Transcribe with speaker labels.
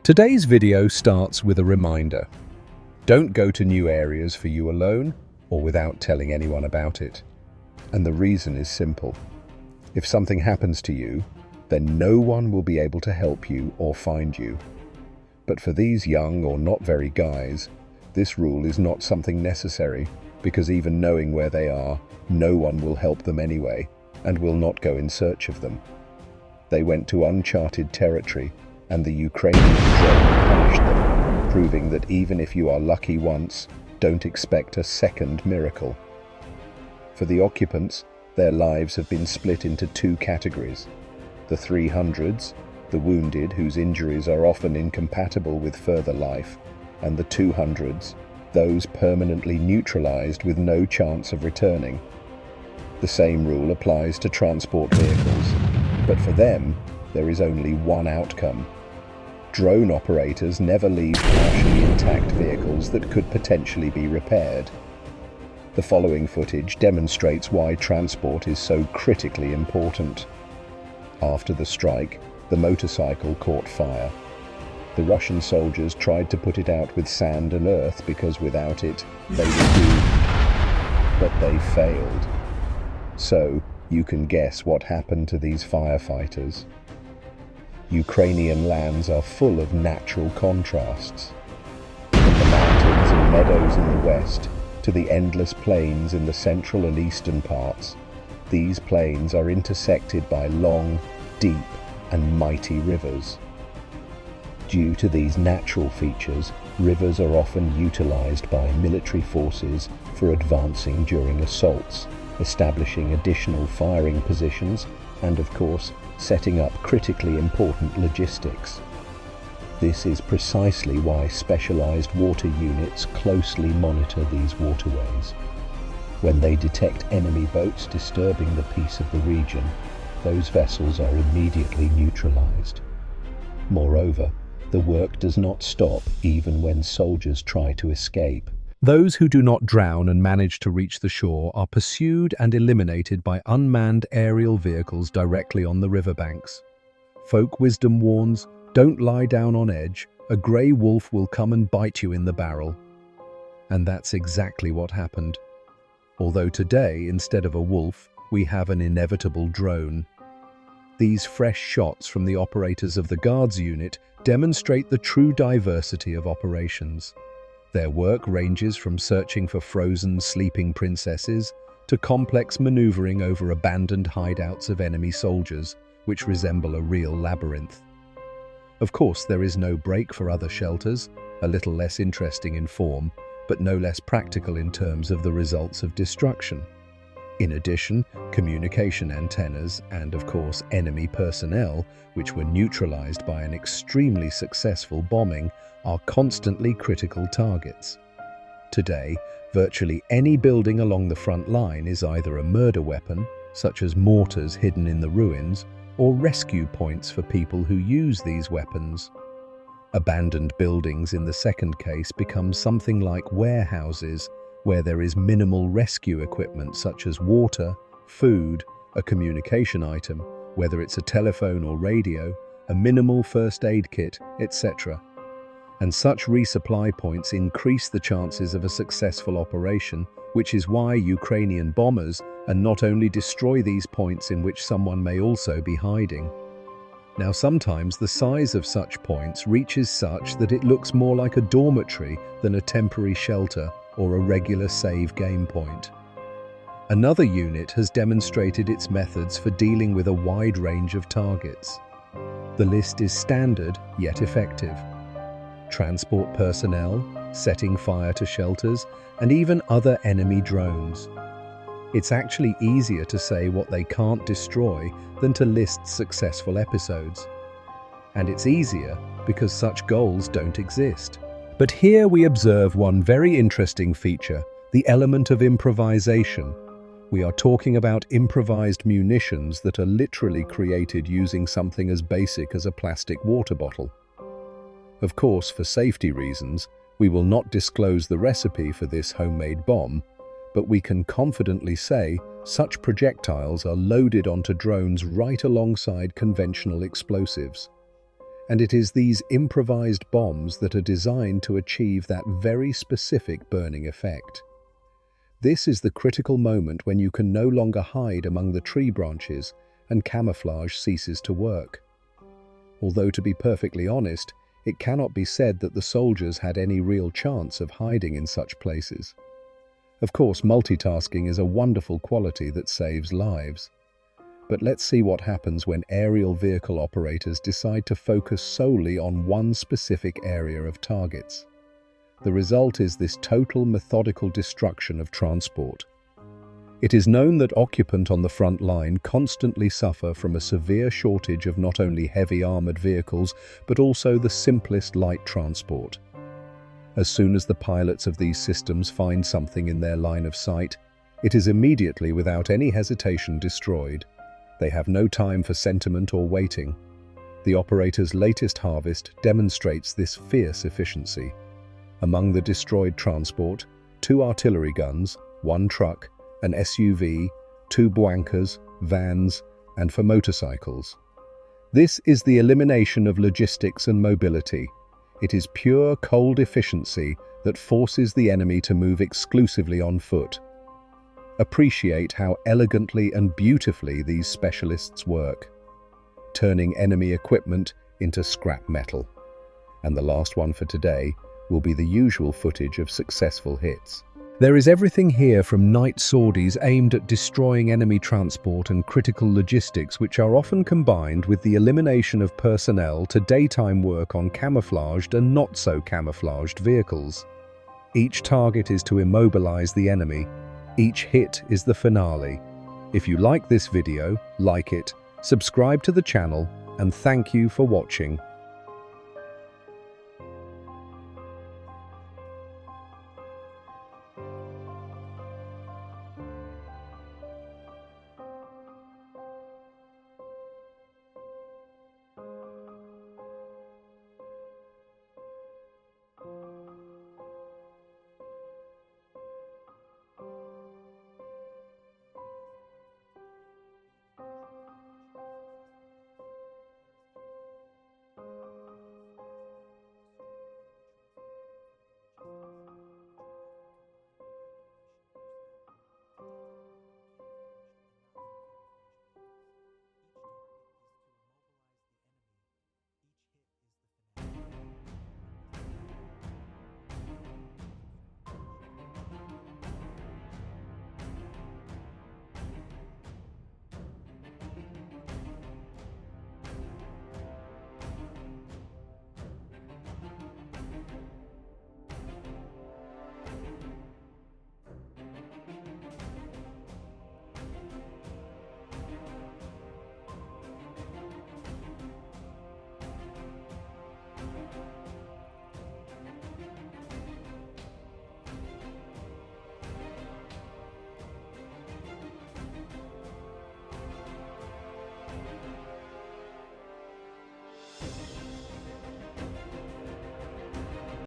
Speaker 1: Today's video starts with a reminder. Don't go to new areas for you alone or without telling anyone about it. And the reason is simple. If something happens to you, then no one will be able to help you or find you. But for these young or not very guys, this rule is not something necessary, because even knowing where they are, no one will help them anyway and will not go in search of them. They went to uncharted territory, and the Ukrainian drone punished them, proving that even if you are lucky once, don't expect a second miracle. For the occupants, their lives have been split into two categories. The 300s, the wounded whose injuries are often incompatible with further life, and the 200s, those permanently neutralized with no chance of returning. The same rule applies to transport vehicles, but for them, there is only one outcome. Drone operators never leave partially intact vehicles that could potentially be repaired. The following footage demonstrates why transport is so critically important. After the strike, the motorcycle caught fire. The Russian soldiers tried to put it out with sand and earth because without it, they would doomed. But they failed. So, you can guess what happened to these firefighters. Ukrainian lands are full of natural contrasts. From the mountains and meadows in the west to the endless plains in the central and eastern parts, these plains are intersected by long, deep, and mighty rivers. Due to these natural features, rivers are often utilized by military forces for advancing during assaults, establishing additional firing positions, and of course, setting up critically important logistics. This is precisely why specialized water units closely monitor these waterways. When they detect enemy boats disturbing the peace of the region, those vessels are immediately neutralized. Moreover, the work does not stop even when soldiers try to escape. Those who do not drown and manage to reach the shore are pursued and eliminated by unmanned aerial vehicles directly on the riverbanks. Folk wisdom warns, don't lie down on edge, a grey wolf will come and bite you in the barrel. And that's exactly what happened. Although today, instead of a wolf, we have an inevitable drone. These fresh shots from the operators of the Guards unit demonstrate the true diversity of operations. Their work ranges from searching for frozen, sleeping princesses to complex maneuvering over abandoned hideouts of enemy soldiers, which resemble a real labyrinth. Of course, there is no break for other shelters, a little less interesting in form, but no less practical in terms of the results of destruction. In addition, communication antennas and, of course, enemy personnel, which were neutralized by an extremely successful bombing, are constantly critical targets. Today, virtually any building along the front line is either a murder weapon, such as mortars hidden in the ruins, or rescue points for people who use these weapons. Abandoned buildings in the second case become something like warehouses, where there is minimal rescue equipment such as water, food, a communication item, whether it's a telephone or radio, a minimal first aid kit, etc. And such resupply points increase the chances of a successful operation, which is why Ukrainian bombers not only destroy these points in which someone may also be hiding. Now, sometimes the size of such points reaches such that it looks more like a dormitory than a temporary shelter or a regular save game point. Another unit has demonstrated its methods for dealing with a wide range of targets. The list is standard yet effective. Transport personnel, setting fire to shelters, and even other enemy drones. It's actually easier to say what they can't destroy than to list successful episodes. And it's easier because such goals don't exist. But here we observe one very interesting feature, the element of improvisation. We are talking about improvised munitions that are literally created using something as basic as a plastic water bottle. Of course, for safety reasons, we will not disclose the recipe for this homemade bomb, but we can confidently say such projectiles are loaded onto drones right alongside conventional explosives. And it is these improvised bombs that are designed to achieve that very specific burning effect. This is the critical moment when you can no longer hide among the tree branches and camouflage ceases to work. Although, to be perfectly honest, it cannot be said that the soldiers had any real chance of hiding in such places. Of course, multitasking is a wonderful quality that saves lives. But let's see what happens when aerial vehicle operators decide to focus solely on one specific area of targets. The result is this total methodical destruction of transport. It is known that occupants on the front line constantly suffer from a severe shortage of not only heavy armored vehicles, but also the simplest light transport. As soon as the pilots of these systems find something in their line of sight, it is immediately, without any hesitation, destroyed. They have no time for sentiment or waiting. The operator's latest harvest demonstrates this fierce efficiency. Among the destroyed transport, 2 artillery guns, 1 truck, an SUV, 2 buancas, vans, and for motorcycles. This is the elimination of logistics and mobility. It is pure cold efficiency that forces the enemy to move exclusively on foot. Appreciate how elegantly and beautifully these specialists work, turning enemy equipment into scrap metal. And the last one for today will be the usual footage of successful hits. There is everything here from night sorties aimed at destroying enemy transport and critical logistics, which are often combined with the elimination of personnel, to daytime work on camouflaged and not so camouflaged vehicles. Each target is to immobilize the enemy. Each hit is the finale. If you like this video, like it, subscribe to the channel, and thank you for watching.